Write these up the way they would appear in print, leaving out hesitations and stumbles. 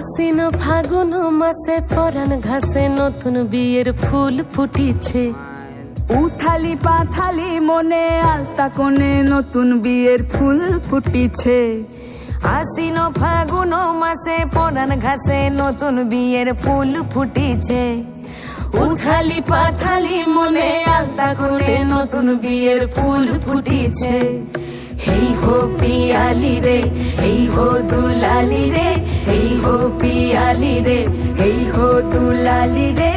আশ্বিন ফাগুন মাসে পরাণ ঘাসে নতুন বিয়ের ফুল ফুটিছে। উথালি পাথালি মনে আলতা কোণে নতুন বিয়ের ফুল ফুটিছে। আশ্বিন ফাগুন মাসে পরাণ ঘাসে নতুন বিয়ের ফুল ফুটিছে। উথালি পাথালি মনে আলতা কোণে নতুন বিয়ের ফুল ফুটিছে। হেই হো পিয়ালি রে, হেই হো দুলালি রে, হেই হো পিয়ালি রে, হেই হো দুলালি রে।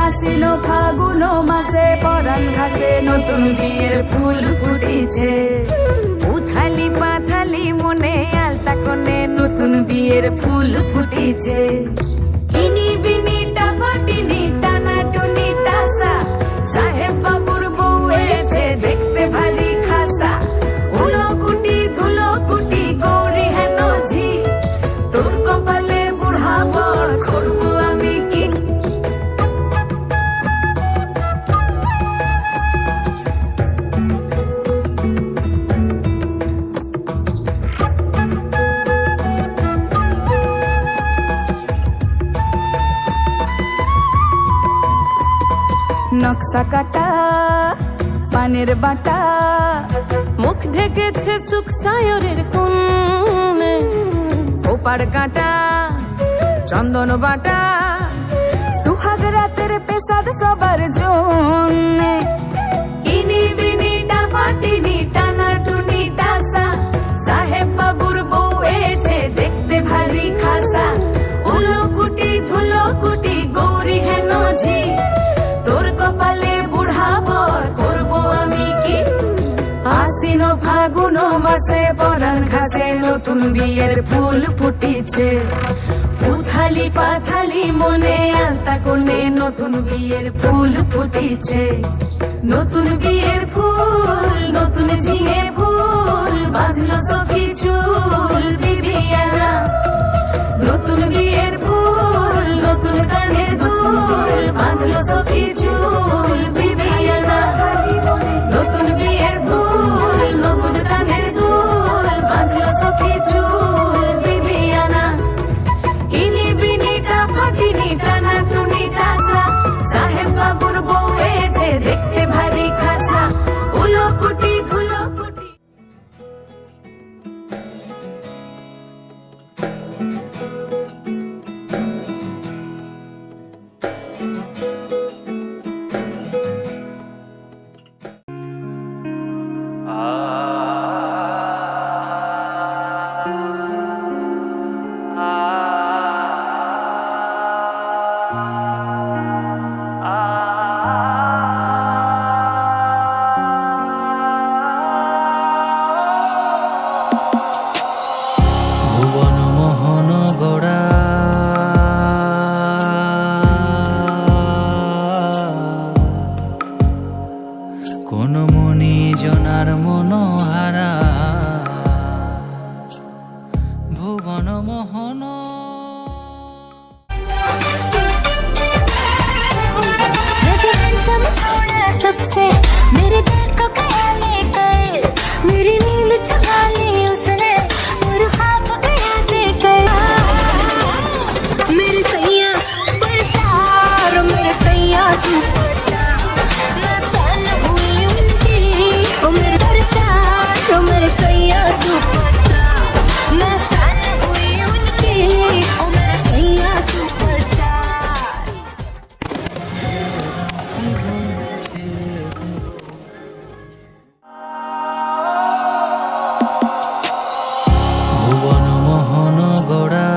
আশ্বিন ফাগুন মাসে পরাণ ঘাসে নতুন বিয়ের ফুল ফুটিছে। উথালি পাথালি মনে আলতা কোণে নতুন বিয়ের ফুল ফুটিছে। ইনি বিনি টাপাটিনি টানা টুনি টাসা, সাহেব বাবুর বউ এসে দেখতে ভারী খাসা। উলো কুটি ধুলো কুটি গৌরী হেন ঝি, তোর কপালে বুড়া বর করবো আমি কি। নকশা কাটা পানের বাটা, মুখ ঢেকেছে সুখ সায়রের কোণে। ওপার কাটা চন্দন বাটা, সুহাগ রাতের পেশাদ সবার জন্যে। ইনি বিনি টাপাটিনি টানা টুনি টাসা, সাহেব বাবুর বউ এসে দেখতে ভারী খাসা। উলো কুটি ধুলো কুটি গৌরী হেন ঝি, তোর কপালে বুড়া বর করবো আমি কি। আশ্বিন ফাগুন মাসে পরাণ ঘাসে নতুন বিয়ের ফুল ফুটিছে। উথালি পাথালি মনে আলতা কোণে নতুন বিয়ের ফুল ফুটিছে। নতুন বিয়ের ফুল নতুন ঝিঙে ফুল, বাঁধলো সখী চুল বিবিয়ানা। নতুন বিয়ের ফুল নতুন কানের দুল, বাঁধলো সখী চুল বিবিয়ানা। নতুন বিয়ের ফুল নতুন কানের দুল, বাঁধলো সখী চুল বিবিয়ানা। ইনি বিনি টাপাটিনি টানা টুনি টাসা, সাহেব বাবুর বউ এসে দেখতে ভারী খাসা। উলো কুটি ধুলো কুটি। ভুবন মোহন গোড়া কোন মনি জনার মনোহারা। ভুবন মোহন सबसे मेरे दिल को गया लेकर, मेरी नींद चुरा ली उसने, और ख्वाब गया देकर। मेरे सैया सुपरस्टार, मेरे सैया सुपरस्टार, मैं फैन हुई उनकी। ओ मेरे सुपरस्टार, ओ मेरे सैया सुपरस्टार, मैं फैन हुई उनकी। ओ मेरे सैया सुपरस्टार। ভুবন মোহন গোড়া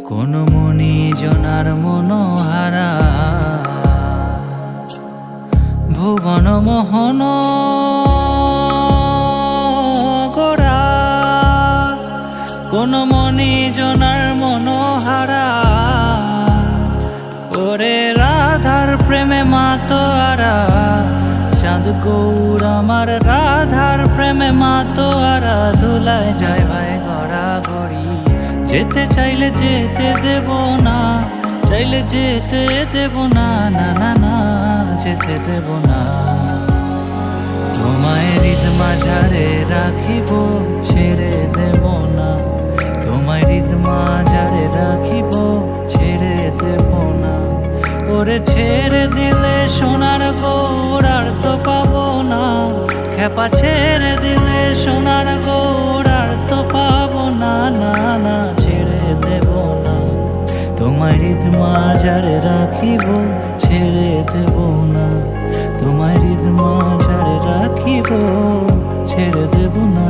কোন মনি জনার মনোহারা। ভুবন মোহন গোড়া কোন মনি জনার মনোহারা। ওরে রাধার প্রেমে মাতোয়ারা, চাঁদ গৌর আমার রাধার প্রেমে মাতোয়ারা। ধুলায় যায় ভাই গড়া গড়ি, যেতে চাইলে যেতে দেব না, চাইলে যেতে দেব না, না না না যেতে দেব না। তোমায় হৃদ মাঝারে রাখিব ছেড়ে দেব না, তোমায় হৃদ মাঝারে রাখিব ছেড়ে দেব না। ওরে ছেড়ে দিলে সোনার গৌর আর তো পাবো না, খেপা ছেড়ে দিলে সোনার গৌর আর তো পাবো না, না না ছেড়ে দেব না, তোমায় হৃদ মাঝারে রাখিব ছেড়ে দেব না, তোমায় হৃদ মাঝারে রাখিব ছেড়ে দেব না।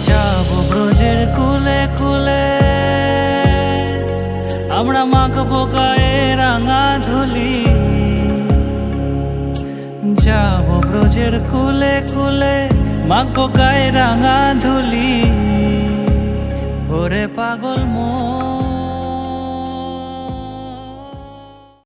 যাবো ব্রজের কুলে কুলে, আমরা মাখবো গায়ে রাঙা ধুলি। যাবো ব্রজের কুলে কুলে, মাখবো গায়ে রাঙা ধুলি। ওরে পাগল মন